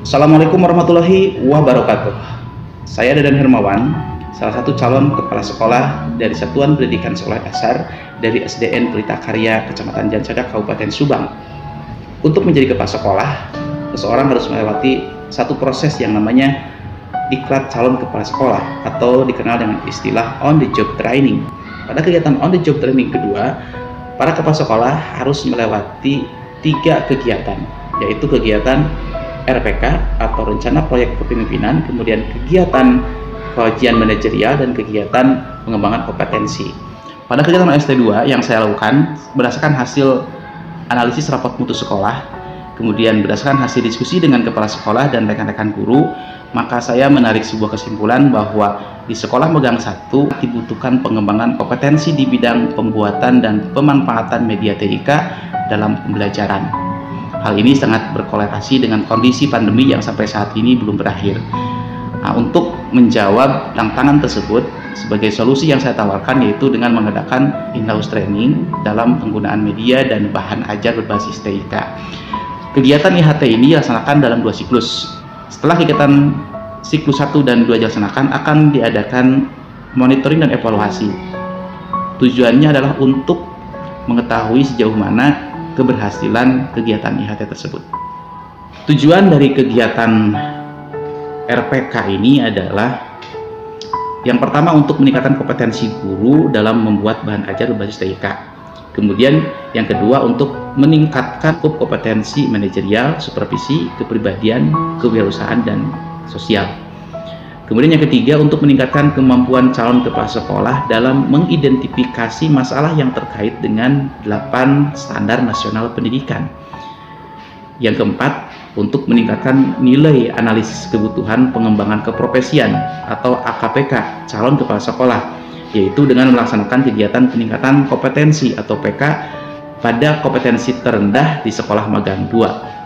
Assalamualaikum warahmatullahi wabarakatuh. Saya Dadan Hermawan, salah satu calon kepala sekolah dari Satuan Pendidikan Sekolah Dasar dari SDN Pelita Karya, Kecamatan Jansaga, Kabupaten Subang. Untuk menjadi kepala sekolah, seseorang harus melewati satu proses yang namanya diklat calon kepala sekolah atau dikenal dengan istilah on the job training. Pada kegiatan on the job training kedua, para kepala sekolah harus melewati 3 kegiatan, yaitu kegiatan RPK atau rencana proyek kepemimpinan, kemudian kegiatan kajian manajerial, dan kegiatan pengembangan kompetensi. Pada kegiatan OST2 yang saya lakukan berdasarkan hasil analisis rapat mutu sekolah, kemudian berdasarkan hasil diskusi dengan kepala sekolah dan rekan-rekan guru, maka saya menarik sebuah kesimpulan bahwa di sekolah magang 1 dibutuhkan pengembangan kompetensi di bidang pembuatan dan pemanfaatan media TIK dalam pembelajaran. Hal ini sangat berkorelasi dengan kondisi pandemi yang sampai saat ini belum berakhir. Nah, untuk menjawab tantangan tersebut, sebagai solusi yang saya tawarkan yaitu dengan mengadakan in-house training dalam penggunaan media dan bahan ajar berbasis TIK. Kegiatan IHT ini dilaksanakan dalam 2 siklus. Setelah kegiatan siklus 1 dan 2 dilaksanakan, akan diadakan monitoring dan evaluasi. Tujuannya adalah untuk mengetahui sejauh mana keberhasilan kegiatan IHT tersebut. Tujuan dari kegiatan RPK ini adalah yang pertama untuk meningkatkan kompetensi guru dalam membuat bahan ajar berbasis TIK. Kemudian yang kedua untuk meningkatkan kompetensi manajerial, supervisi, kepribadian, kewirausahaan, dan sosial. Kemudian yang ketiga untuk meningkatkan kemampuan calon kepala sekolah dalam mengidentifikasi masalah yang terkait dengan 8 standar nasional pendidikan. Yang keempat untuk meningkatkan nilai analisis kebutuhan pengembangan keprofesian atau AKPK calon kepala sekolah, yaitu dengan melaksanakan kegiatan peningkatan kompetensi atau PK pada kompetensi terendah di sekolah magang 2.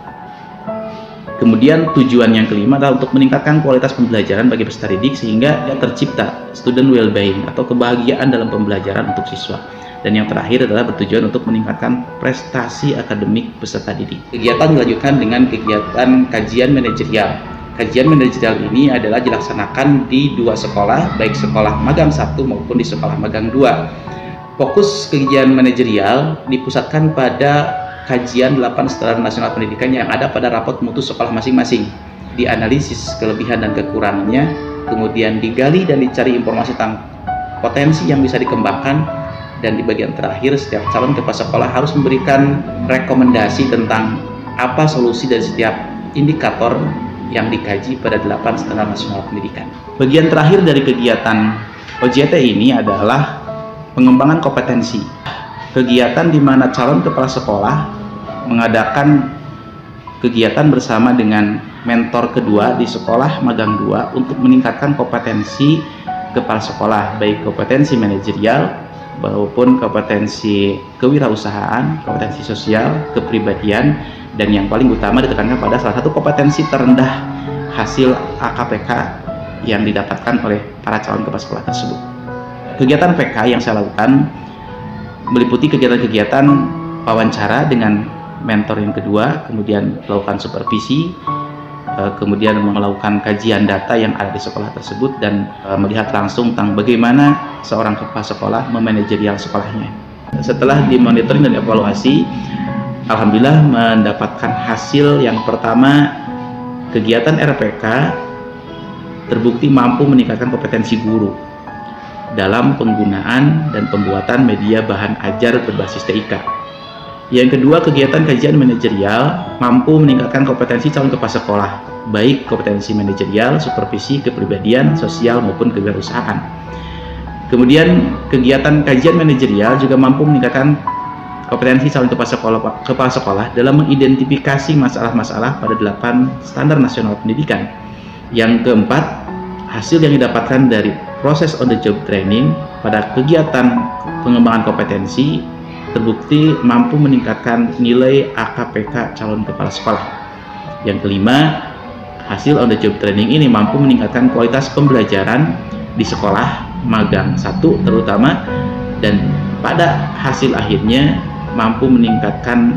Kemudian tujuan yang kelima adalah untuk meningkatkan kualitas pembelajaran bagi peserta didik sehingga tercipta student well-being atau kebahagiaan dalam pembelajaran untuk siswa. Dan yang terakhir adalah bertujuan untuk meningkatkan prestasi akademik peserta didik. Kegiatan dilanjutkan dengan kegiatan kajian manajerial. Kajian manajerial ini adalah dilaksanakan di 2 sekolah, baik sekolah magang 1 maupun di sekolah magang 2. Fokus kajian manajerial dipusatkan pada kajian 8 standar nasional pendidikan yang ada pada rapot mutu sekolah masing-masing, dianalisis kelebihan dan kekurangannya, kemudian digali dan dicari informasi tentang potensi yang bisa dikembangkan, dan di bagian terakhir setiap calon kepala sekolah harus memberikan rekomendasi tentang apa solusi dari setiap indikator yang dikaji pada 8 standar nasional pendidikan. Bagian terakhir dari kegiatan OJT ini adalah pengembangan kompetensi. Kegiatan di mana calon kepala sekolah mengadakan kegiatan bersama dengan mentor kedua di sekolah magang 2 untuk meningkatkan kompetensi kepala sekolah, baik kompetensi manajerial maupun kompetensi kewirausahaan, kompetensi sosial, kepribadian, dan yang paling utama ditekankan pada salah satu kompetensi terendah hasil AKPK yang didapatkan oleh para calon kepala sekolah tersebut. Kegiatan PK yang saya lakukan meliputi kegiatan-kegiatan wawancara dengan mentor yang kedua, kemudian melakukan supervisi, kemudian melakukan kajian data yang ada di sekolah tersebut, dan melihat langsung tentang bagaimana seorang kepala sekolah memanajerial sekolahnya. Setelah dimonitoring dan evaluasi, alhamdulillah mendapatkan hasil yang pertama, kegiatan RPK terbukti mampu meningkatkan kompetensi guru dalam penggunaan dan pembuatan media bahan ajar berbasis TIK. Yang kedua, kegiatan kajian manajerial mampu meningkatkan kompetensi calon kepala sekolah, baik kompetensi manajerial, supervisi, kepribadian, sosial, maupun kewirausahaan. Kemudian, kegiatan kajian manajerial juga mampu meningkatkan kompetensi calon kepala sekolah dalam mengidentifikasi masalah-masalah pada 8 standar nasional pendidikan. Yang keempat, hasil yang didapatkan dari proses on the job training pada kegiatan pengembangan kompetensi terbukti mampu meningkatkan nilai AKPK calon kepala sekolah. Yang kelima, hasil on the job training ini mampu meningkatkan kualitas pembelajaran di sekolah magang 1 terutama, dan pada hasil akhirnya mampu meningkatkan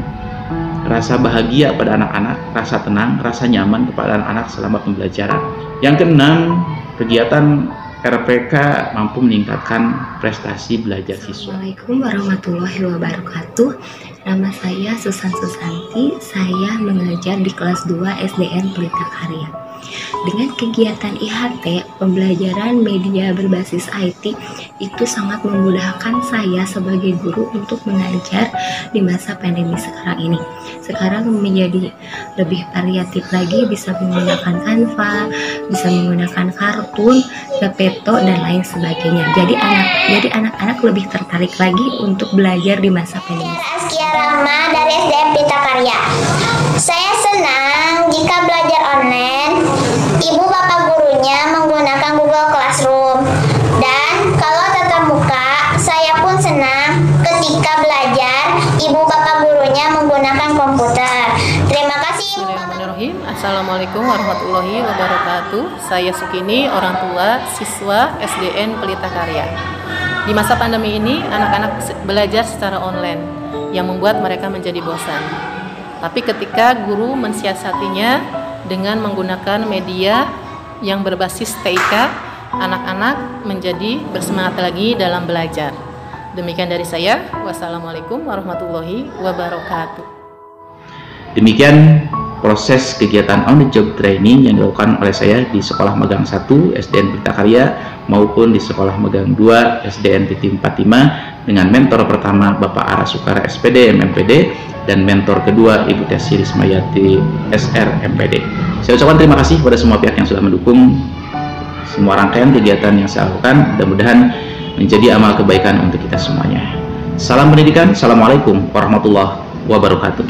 rasa bahagia pada anak-anak, rasa tenang, rasa nyaman kepada anak-anak selama pembelajaran. Yang keenam, kegiatan RPK mampu meningkatkan prestasi belajar siswa. Assalamualaikum warahmatullahi wabarakatuh. Nama saya Susan Susanti. Saya mengajar di kelas 2 SDN Pelita Karya. Dengan kegiatan IHT, pembelajaran media berbasis IT itu sangat memudahkan saya sebagai guru untuk mengajar di masa pandemi sekarang ini. Sekarang menjadi lebih variatif lagi, bisa menggunakan Canva, bisa menggunakan kartun, Gepetto, dan lain sebagainya. Jadi anak-anak lebih tertarik lagi untuk belajar di masa pandemi. Askia Rahma dari SDN Pelita Karya. Saya senang jika belajar online, ibu bapak gurunya menggunakan Google Classroom. Dan kalau tatap muka, saya pun senang ketika belajar, ibu bapak gurunya menggunakan komputer. Terima kasih, Ibu Bapak. Bismillahirrahmanirrahim. Assalamualaikum warahmatullahi wabarakatuh. Saya Sukini, orang tua siswa SDN Pelita Karya. Di masa pandemi ini, anak-anak belajar secara online yang membuat mereka menjadi bosan. Tapi ketika guru mensiasatinya dengan menggunakan media yang berbasis TIK, anak-anak menjadi bersemangat lagi dalam belajar. Demikian dari saya. Wassalamualaikum warahmatullahi wabarakatuh. Demikian proses kegiatan on the job training yang dilakukan oleh saya di Sekolah Magang 1 SDN Pelita Karya maupun di Sekolah Magang 2 SDN Titim 45 dengan mentor pertama Bapak Ara Sukara SPD MMPD dan mentor kedua Ibu Tesi Rismayati SR MPD. Saya ucapkan terima kasih kepada semua pihak yang sudah mendukung semua rangkaian kegiatan yang saya lakukan. Mudah-mudahan menjadi amal kebaikan untuk kita semuanya. Salam pendidikan. Assalamualaikum warahmatullahi wabarakatuh.